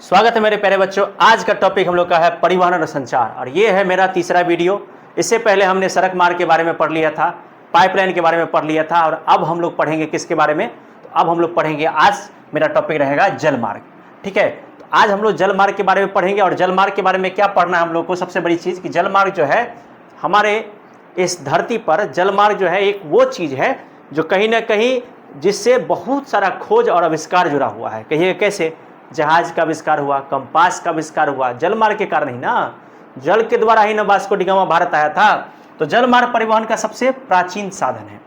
स्वागत है मेरे प्यारे बच्चों। आज का टॉपिक हम लोग का है परिवहन और संचार, और ये है मेरा तीसरा वीडियो। इससे पहले हमने सड़क मार्ग के बारे में पढ़ लिया था, पाइपलाइन के बारे में पढ़ लिया था, और अब हम लोग पढ़ेंगे किसके बारे में? तो अब हम लोग पढ़ेंगे, आज मेरा टॉपिक रहेगा जल मार्ग। ठीक है, तो आज हम लोग जल मार्ग के बारे में पढ़ेंगे। और जल मार्ग के बारे में क्या पढ़ना है हम लोग को? सबसे बड़ी चीज़ कि जल मार्ग जो है हमारे इस धरती पर, जल मार्ग जो है एक वो चीज़ है जो कहीं ना कहीं जिससे बहुत सारा खोज और आविष्कार जुड़ा हुआ है। कहिए कैसे? जहाज का आविष्कार हुआ, कंपास का आविष्कार हुआ जल मार्ग के कारण ही ना। जल के द्वारा ही ना वास्को डी गामा भारत आया था। तो जल मार्ग परिवहन का सबसे प्राचीन साधन है।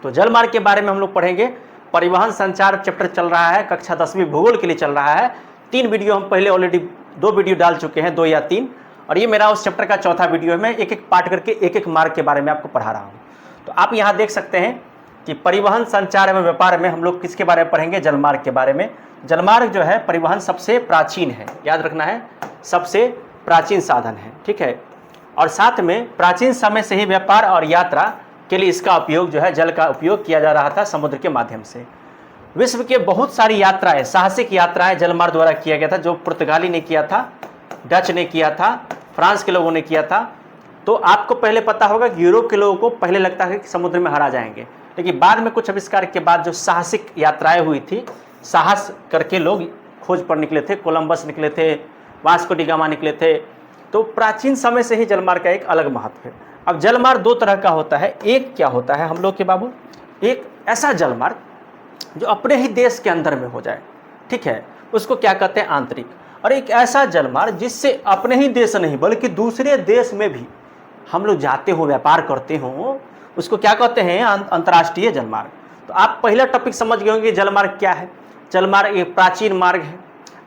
तो जल मार्ग के बारे में हम लोग पढ़ेंगे। परिवहन संचार चैप्टर चल रहा है, कक्षा 10वीं भूगोल के लिए चल रहा है। 3 वीडियो हम पहले ऑलरेडी 2 वीडियो डाल चुके हैं, 2 या 3, और ये मेरा उस चैप्टर का चौथा वीडियो है। मैं एक एक पार्ट करके एक एक मार्ग के बारे में आपको पढ़ा रहा हूँ। तो आप यहाँ देख सकते हैं कि परिवहन संचार एवं व्यापार में हम लोग किसके बारे में पढ़ेंगे? जलमार्ग के बारे में। जलमार्ग जो है परिवहन सबसे प्राचीन है, याद रखना है, सबसे प्राचीन साधन है। ठीक है, और साथ में प्राचीन समय से ही व्यापार और यात्रा के लिए इसका उपयोग जो है, जल का उपयोग किया जा रहा था समुद्र के माध्यम से। विश्व के बहुत सारी यात्राएं, साहसिक यात्राएं जलमार्ग द्वारा किया गया था। जो पुर्तगाली ने किया था, डच ने किया था, फ्रांस के लोगों ने किया था। तो आपको पहले पता होगा कि यूरोप के लोगों को पहले लगता है कि समुद्र में हरा जाएंगे, लेकिन बाद में कुछ आविष्कार के बाद जो साहसिक यात्राएं हुई थी, साहस करके लोग खोज पर निकले थे। कोलंबस निकले थे, वास्को डी गामा निकले थे। तो प्राचीन समय से ही जलमार्ग का एक अलग महत्व है। अब जलमार्ग 2 तरह का होता है। एक क्या होता है हम लोग के बाबू? एक ऐसा जलमार्ग जो अपने ही देश के अंदर में हो जाए, ठीक है, उसको क्या कहते हैं? आंतरिक। और एक ऐसा जलमार्ग जिससे अपने ही देश नहीं बल्कि दूसरे देश में भी हम लोग जाते हो, व्यापार करते हो, उसको क्या कहते हैं? अंतर्राष्ट्रीय जलमार्ग। तो आप पहला टॉपिक समझ गए होंगे जलमार्ग क्या है। जलमार्ग एक प्राचीन मार्ग है।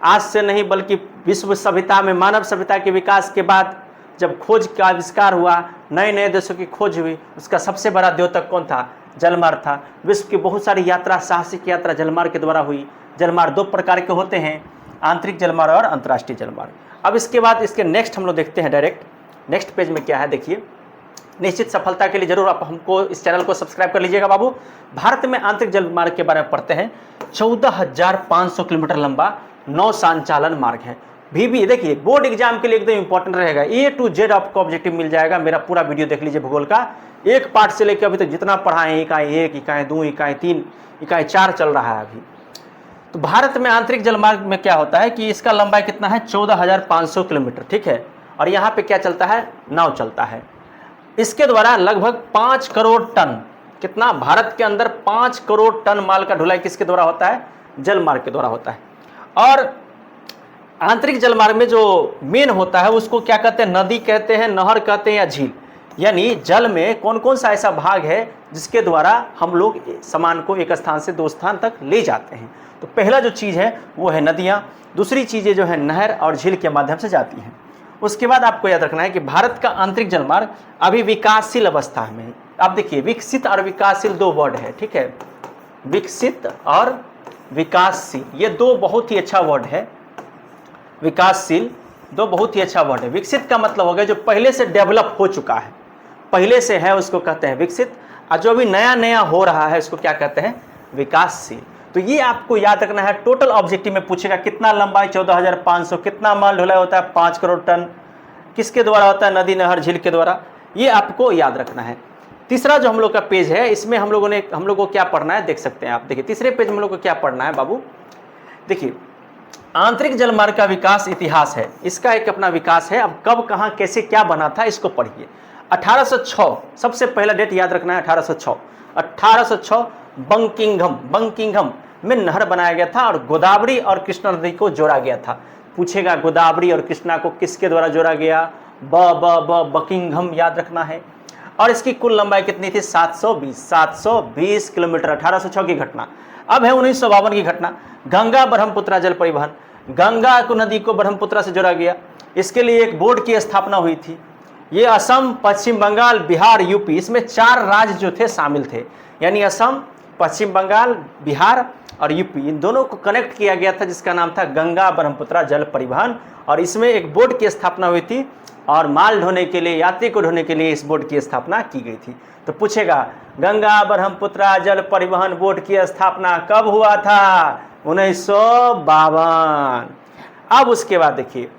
आज से नहीं बल्कि विश्व सभ्यता में, मानव सभ्यता के विकास के बाद जब खोज का आविष्कार हुआ, नए नए देशों की खोज हुई, उसका सबसे बड़ा द्योतक कौन था? जलमार्ग था। विश्व की बहुत सारी यात्रा, साहसिक यात्रा जलमार्ग के द्वारा हुई। जलमार्ग 2 प्रकार के होते हैं, आंतरिक जलमार्ग और अंतर्राष्ट्रीय जलमार्ग। अब इसके बाद इसके नेक्स्ट हम लोग देखते हैं डायरेक्ट। नेक्स्ट पेज में क्या है देखिए। निश्चित सफलता के लिए जरूर आप हमको इस चैनल को सब्सक्राइब कर लीजिएगा बाबू। भारत में आंतरिक जलमार्ग के बारे में पढ़ते हैं। 14,500 किलोमीटर लंबा 9 संचालन मार्ग है। भी देखिए, बोर्ड एग्जाम के लिए एकदम इंपॉर्टेंट रहेगा। A to Z आपको ऑब्जेक्टिव मिल जाएगा। मेरा पूरा वीडियो देख लीजिए भूगोल का, एक पार्ट से लेकर अभी तक जितना पढ़ा है, इकाई 1, इकाई 2, इकाई 3, इकाई 4 चल रहा है अभी। तो भारत में आंतरिक जलमार्ग में क्या होता है कि इसका लंबाई कितना है? 14,500 किलोमीटर। ठीक है, और यहाँ पे क्या चलता है? नाव चलता है। इसके द्वारा लगभग 5 करोड़ टन, कितना? भारत के अंदर 5 करोड़ टन माल का ढुलाई किसके द्वारा होता है? जलमार्ग के द्वारा होता है। और आंतरिक जलमार्ग में जो मेन होता है उसको क्या कहते हैं? नदी कहते हैं, नहर कहते हैं, या झील। यानी जल में कौन कौन सा ऐसा भाग है जिसके द्वारा हम लोग सामान को एक स्थान से 2 स्थान तक ले जाते हैं? तो पहला जो चीज़ है वो है नदियाँ। दूसरी चीज़ें जो है नहर और झील के माध्यम से जाती हैं। उसके बाद आपको याद रखना है कि भारत का आंतरिक जलमार्ग अभी विकासशील अवस्था में है। आप देखिए, विकसित और विकासशील 2 वर्ड है। ठीक है, विकसित और विकासशील, ये 2 बहुत ही अच्छा वर्ड है। विकासशील 2 बहुत ही अच्छा वर्ड है। विकसित का मतलब हो गया जो पहले से डेवलप हो चुका है, पहले से है, उसको कहते हैं विकसित। और जो अभी नया नया हो रहा है उसको क्या कहते हैं? विकासशील। तो ये आपको याद रखना है। टोटल ऑब्जेक्टिव में पूछेगा कितना लंबाई? 14,500। कितना माल ढुलाई होता है? 5 करोड़ टन। किसके द्वारा होता है? नदी, नहर, झील के द्वारा। ये आपको याद रखना है। तीसरा जो हम लोग का पेज है, इसमें हम लोगों को क्या पढ़ना है देख सकते हैं आप। देखिए तीसरे पेज में हम लोग को क्या पढ़ना है बाबू? देखिए, आंतरिक जलमार्ग का विकास इतिहास है। इसका एक अपना विकास है। अब कब, कहाँ, कैसे, क्या बना था, इसको पढ़िए। 1806 सबसे पहला डेट याद रखना है। 1806 1806 बंकिंघम में नहर बनाया गया था और गोदावरी और कृष्णा नदी को जोड़ा गया था। पूछेगा गोदावरी और कृष्णा को किसके द्वारा जोड़ा गया? बकिंघम याद रखना है। और इसकी कुल लंबाई कितनी थी? 720 किलोमीटर। 1806 की घटना। अब है 1952 की घटना। गंगा ब्रह्मपुत्रा जल परिवहन, गंगा को नदी को ब्रह्मपुत्रा से जोड़ा गया। इसके लिए एक बोर्ड की स्थापना हुई थी। ये असम, पश्चिम बंगाल, बिहार, यूपी, इसमें 4 राज्य जो थे शामिल थे। यानी असम, पश्चिम बंगाल, बिहार और यूपी, इन दोनों को कनेक्ट किया गया था, जिसका नाम था गंगा ब्रह्मपुत्रा जल परिवहन। और इसमें एक बोर्ड की स्थापना हुई थी और माल ढोने के लिए, यात्री को ढोने के लिए इस बोर्ड की स्थापना की गई थी। तो पूछेगा गंगा ब्रह्मपुत्रा जल परिवहन बोर्ड की स्थापना कब हुआ था? 1952। अब उसके बाद देखिए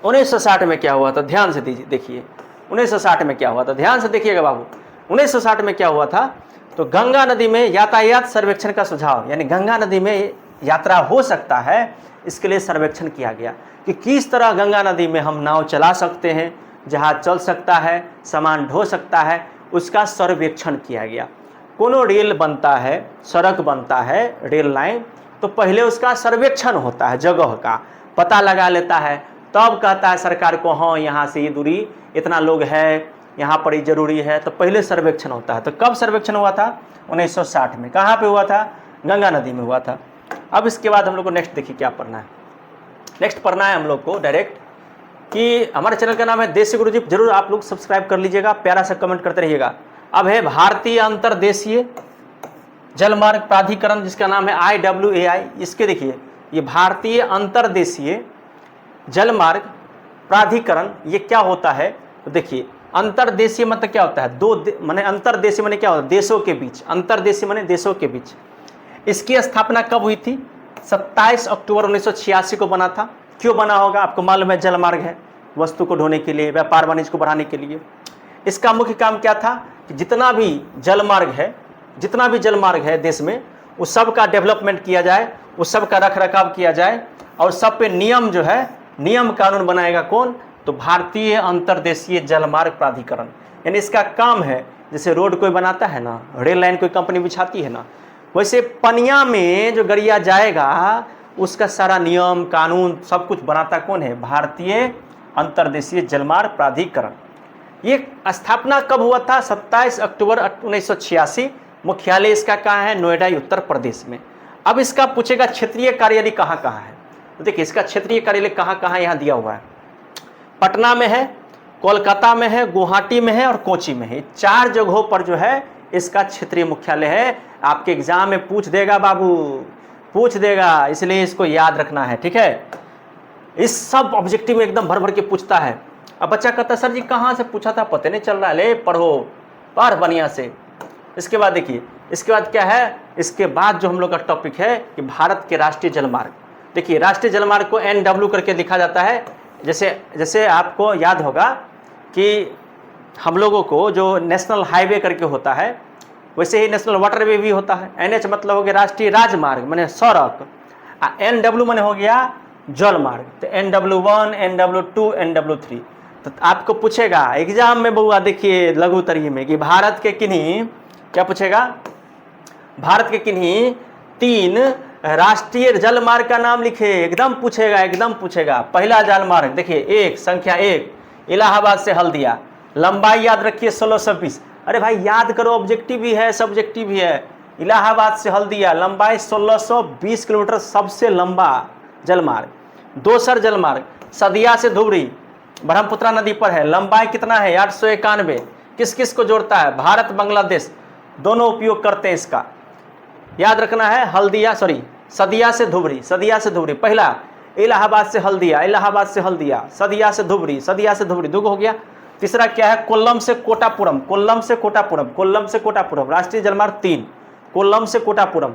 1960 में क्या हुआ था, ध्यान से देखिए 1960 में क्या हुआ था, ध्यान से देखिएगा बाबू। 1960 में क्या हुआ था, तो गंगा नदी में यातायात सर्वेक्षण का सुझाव, यानी गंगा नदी में यात्रा हो सकता है, इसके लिए सर्वेक्षण किया गया कि किस तरह गंगा नदी में हम नाव चला सकते हैं, जहाज चल सकता है, सामान ढो सकता है, उसका सर्वेक्षण किया गया। कोनो रेल बनता है, सड़क बनता है, रेल लाइन, तो पहले उसका सर्वेक्षण होता है, जगह का पता लगा लेता है, तब कहता है सरकार को हाँ यहाँ से ये दूरी इतना लोग है, यहाँ पर ये जरूरी है, तो पहले सर्वेक्षण होता है। तो कब सर्वेक्षण हुआ था? 1960 में। कहाँ पे हुआ था? गंगा नदी में हुआ था। अब इसके बाद हम लोग को नेक्स्ट देखिए क्या पढ़ना है। नेक्स्ट पढ़ना है हम लोग को डायरेक्ट कि हमारे चैनल का नाम है देसी गुरुजी, जरूर आप लोग सब्सक्राइब कर लीजिएगा, प्यारा सा कमेंट करते रहिएगा। अब है भारतीय अंतर्देशीय जलमार्ग प्राधिकरण, जिसका नाम है IWAI। इसके देखिए ये भारतीय अंतर्देशीय जलमार्ग प्राधिकरण, ये क्या होता है? तो देखिए अंतर्देशीय मतलब क्या होता है? माने अंतर्देशीय माने क्या होता है? देशों के बीच। अंतर्देशीय माने देशों के बीच। इसकी स्थापना कब हुई थी? 27 अक्टूबर 1986 को बना था। क्यों बना होगा? आपको मालूम है, जलमार्ग है, वस्तु को ढोने के लिए, व्यापार वाणिज्य को बढ़ाने के लिए। इसका मुख्य काम क्या था कि जितना भी जलमार्ग है देश में, उस सब का डेवलपमेंट किया जाए, उस सब का रख रखाव किया जाए, और सब पे नियम जो है, नियम कानून बनाएगा कौन? तो भारतीय अंतर्देशीय जलमार्ग प्राधिकरण। यानी इसका काम है, जैसे रोड कोई बनाता है ना, रेल लाइन कोई कंपनी बिछाती है ना, वैसे पनिया में जो गरिया जाएगा उसका सारा नियम कानून सब कुछ बनाता कौन है? भारतीय अंतर्देशीय जलमार्ग प्राधिकरण। ये स्थापना कब हुआ था? 27 अक्टूबर 1986। मुख्यालय इसका कहाँ है? नोएडा, उत्तर प्रदेश में। अब इसका पूछेगा क्षेत्रीय कार्यालय कहाँ कहाँ है, तो देखिए इसका क्षेत्रीय कार्यालय कहाँ कहाँ यहाँ दिया हुआ है। पटना में है, कोलकाता में है, गुवाहाटी में है और कोची में है। 4 जगहों पर जो है इसका क्षेत्रीय मुख्यालय है। आपके एग्जाम में पूछ देगा बाबू, पूछ देगा, इसलिए इसको याद रखना है, ठीक है। इस सब ऑब्जेक्टिव में एकदम भर भर के पूछता है। अब बच्चा कहता है सर जी कहाँ से पूछा था, पता नहीं चल रहा है। ले पढ़ो, पढ़ बढ़िया से। इसके बाद देखिए, इसके बाद क्या है? इसके बाद जो हम लोग का टॉपिक है कि भारत के राष्ट्रीय जलमार्ग। देखिए राष्ट्रीय जलमार्ग को NW करके लिखा जाता है। जैसे आपको याद होगा कि हम लोगों को जो नेशनल हाईवे करके होता है, वैसे ही नेशनल वाटरवे भी होता है। NH मतलब हो गया राष्ट्रीय राजमार्ग, माने सड़क। NW माने हो गया जलमार्ग। तो NW1, NW2, NW3। तो आपको पूछेगा एग्जाम में बउआ, देखिए लघु तरीके में, कि भारत के किन्हीं, क्या पूछेगा? भारत के किन्हीं 3 राष्ट्रीय जलमार्ग का नाम लिखे। एकदम पूछेगा। पहला जलमार्ग देखिए, संख्या 1 इलाहाबाद से हल्दिया, लंबाई याद रखिए 1620। अरे भाई याद करो, ऑब्जेक्टिव भी है, सब्जेक्टिव भी है। इलाहाबाद से हल्दिया, लंबाई 1620 किलोमीटर, सबसे लंबा जलमार्ग। दोसर जलमार्ग सदिया से धुबरी, ब्रह्मपुत्रा नदी पर है, लंबाई कितना है? 891। किस किस को जोड़ता है? भारत बांग्लादेश दोनों उपयोग करते हैं इसका, याद रखना है। सदिया से धुबरी। पहला इलाहाबाद से हल्दिया, सदिया से धुबरी, 2 हो गया। तीसरा क्या है? कोल्लम से कोटापुरम, राष्ट्रीय जलमार्ग 3, कोल्लम से कोटापुरम।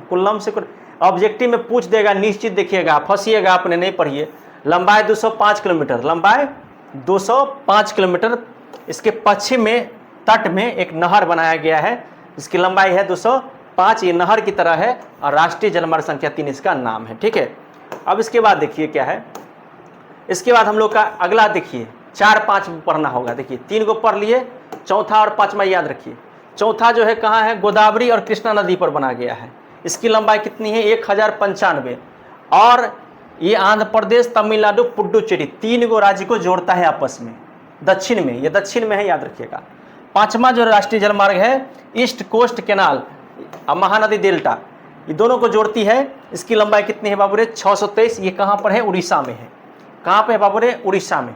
ऑब्जेक्टिव में पूछ देगा, निश्चित देखिएगा, फंसिएगा आपने, नहीं पढ़िए। लंबाई 205 किलोमीटर। इसके पश्चिम में तट में एक नहर बनाया गया है, जिसकी लंबाई है 205। ये नहर की तरह है, और राष्ट्रीय जलमार्ग संख्या 3 इसका नाम है, ठीक है। अब इसके बाद देखिए क्या है, इसके बाद हम लोग का अगला देखिए 4-5 पढ़ना होगा। देखिए 3 को पढ़ लिए, चौथा और 5वां याद रखिए। चौथा जो है कहाँ है? गोदावरी और कृष्णा नदी पर बना गया है। इसकी लंबाई कितनी है? 1095। और ये आंध्र प्रदेश, तमिलनाडु, पुडुचेरी 3 गो राज्य को जोड़ता है आपस में, दक्षिण में। ये दक्षिण में है, याद रखिएगा। 5वां जो राष्ट्रीय जलमार्ग है, east coast canal, Mahanadi delta, ये दोनों को जोड़ती है। इसकी लंबाई कितनी है बाबू रे? 623। ये कहाँ पर है? उड़ीसा में है। कहाँ पे है बाबू रे? उड़ीसा में।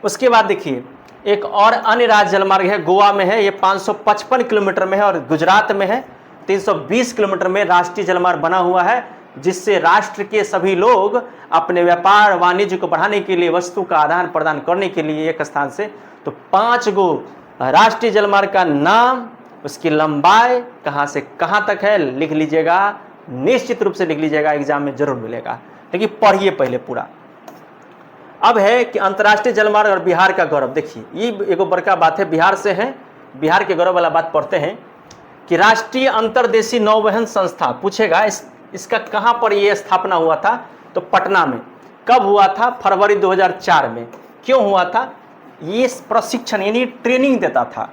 उसके बाद देखिए एक और अन्य राज्य जलमार्ग है, गोवा में है, ये 555 किलोमीटर में है, और गुजरात में है 320 किलोमीटर में राष्ट्रीय जलमार्ग बना हुआ है, जिससे राष्ट्र के सभी लोग अपने व्यापार वाणिज्य को बढ़ाने के लिए, वस्तु का आदान प्रदान करने के लिए एक स्थान से। तो 5 गो राष्ट्रीय जलमार्ग का नाम, उसकी लंबाई कहाँ से कहाँ तक है, लिख लीजिएगा, निश्चित रूप से लिख लीजिएगा, एग्जाम में जरूर मिलेगा। लेकिन पढ़िए पहले पूरा। अब है कि अंतर्राष्ट्रीय जलमार्ग और बिहार का गौरव। देखिए ये एगो बड़का बात है, बिहार से है, बिहार के गौरव वाला बात पढ़ते हैं कि राष्ट्रीय अंतर्देशीय नौवहन संस्था पूछेगा इसका कहाँ पर ये स्थापना हुआ था, तो पटना में। कब हुआ था? फरवरी 2004 में। क्यों हुआ था? ये प्रशिक्षण यानी ट्रेनिंग देता था,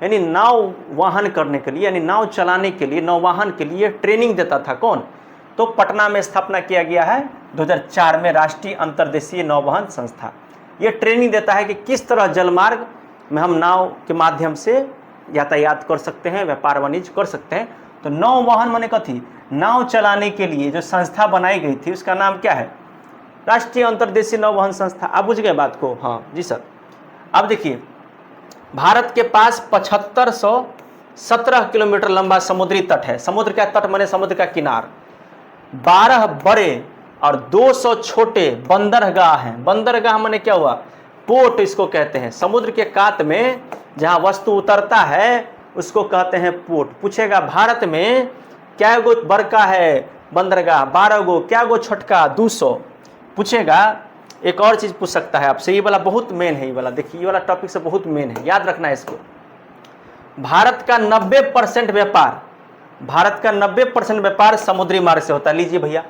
यानी नाव वाहन करने के लिए, यानी नाव चलाने के लिए, नौवाहन के लिए ट्रेनिंग देता था। कौन? तो पटना में स्थापना किया गया है 2004 में राष्ट्रीय अंतर्देशीय नौवहन संस्था। ये ट्रेनिंग देता है कि किस तरह जलमार्ग में हम नाव के माध्यम से यातायात कर सकते हैं, व्यापार वाणिज्य कर सकते हैं। तो नौवहन माने कथी? नाव चलाने के लिए जो संस्था बनाई गई थी उसका नाम क्या है? राष्ट्रीय अंतर्देशीय नौवहन संस्था। आप बुझ गए बात को? हाँ जी सर। अब देखिए भारत के पास 7517 किलोमीटर लंबा समुद्री तट है। समुद्र का तट माने समुद्र का किनार। 12 बड़े और 200 छोटे बंदरगाह हैं। बंदरगाह माने क्या हुआ? पोर्ट इसको कहते हैं। समुद्र के कात में जहां वस्तु उतरता है उसको कहते हैं पोर्ट। पूछेगा भारत में क्या गो बड़का है बंदरगाह? 12 गो। क्या गो छोटका? 200। पूछेगा। एक और चीज पूछ सकता है आपसे, ये वाला बहुत मेन है, ये वाला देखिए, ये वाला टॉपिक से बहुत मेन है, याद रखना है इसको। भारत का 90% व्यापार, भारत का 90% व्यापार समुद्री मार्ग से होता है। लीजिए भैया,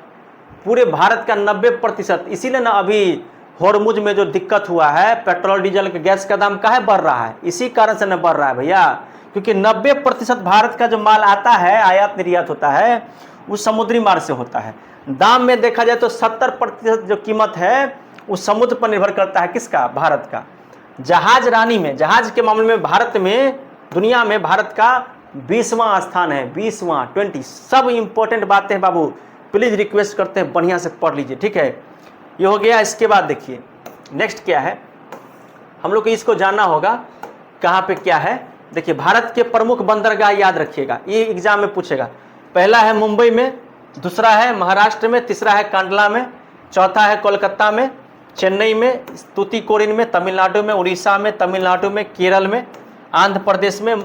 पूरे भारत का 90%। इसीलिए ना अभी होर्मुज में जो दिक्कत हुआ है, पेट्रोल डीजल के गैस का दाम काहे बढ़ रहा है? इसी कारण से न बढ़ रहा है भैया, क्योंकि 90% भारत का जो माल आता है, आयात निर्यात होता है, वो समुद्री मार्ग से होता है। दाम में देखा जाए तो 70% जो कीमत है वो समुद्र पर निर्भर करता है। किसका? भारत का। जहाज रानी में, जहाज के मामले में भारत में, दुनिया में भारत का 20वां स्थान है। 20 सब इंपॉर्टेंट बातें हैं बाबू, प्लीज रिक्वेस्ट करते हैं बढ़िया से पढ़ लीजिए, ठीक है। ये हो गया। इसके बाद देखिए नेक्स्ट क्या है, हम लोग को इसको जानना होगा कहाँ पे क्या है। देखिए भारत के प्रमुख बंदरगाह याद रखिएगा, ये एग्जाम में पूछेगा। पहला है मुंबई में, दूसरा है महाराष्ट्र में, तीसरा है कांडला में, चौथा है कोलकाता में, चेन्नई में, तूतीकोरिन में, तमिलनाडु में, उड़ीसा में, तमिलनाडु में, केरल में, आंध्र प्रदेश में,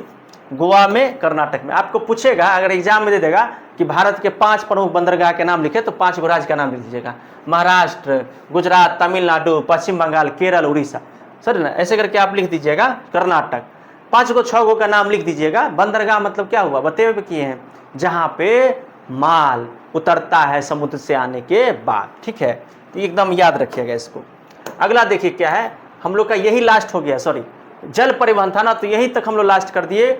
गोवा में, कर्नाटक में। आपको पूछेगा, अगर एग्जाम में दे देगा कि भारत के 5 प्रमुख बंदरगाह के नाम लिखे, तो 5 गो राज्य का नाम लिख दीजिएगा। महाराष्ट्र, गुजरात, तमिलनाडु, पश्चिम बंगाल, केरल, उड़ीसा। सर ना ऐसे करके आप लिख दीजिएगा। कर्नाटक 5 गो 6 गो का नाम लिख दीजिएगा। बंदरगाह मतलब क्या हुआ? बतेवे पे किए हैं, जहाँ पे माल उतरता है समुद्र से आने के बाद, ठीक है। तो एकदम याद रखिएगा इसको। अगला देखिए क्या है, हम लोग का यही लास्ट हो गया, सॉरी जल परिवहन था ना, तो यही तक हम लोग लास्ट कर दिए।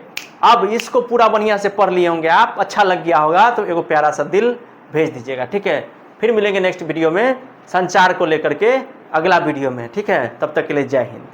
अब इसको पूरा बढ़िया से पढ़ लिए होंगे आप, अच्छा लग गया होगा तो एगो प्यारा सा दिल भेज दीजिएगा, ठीक है। फिर मिलेंगे नेक्स्ट वीडियो में संचार को लेकर के अगला वीडियो में, ठीक है। तब तक के लिए जय हिंद।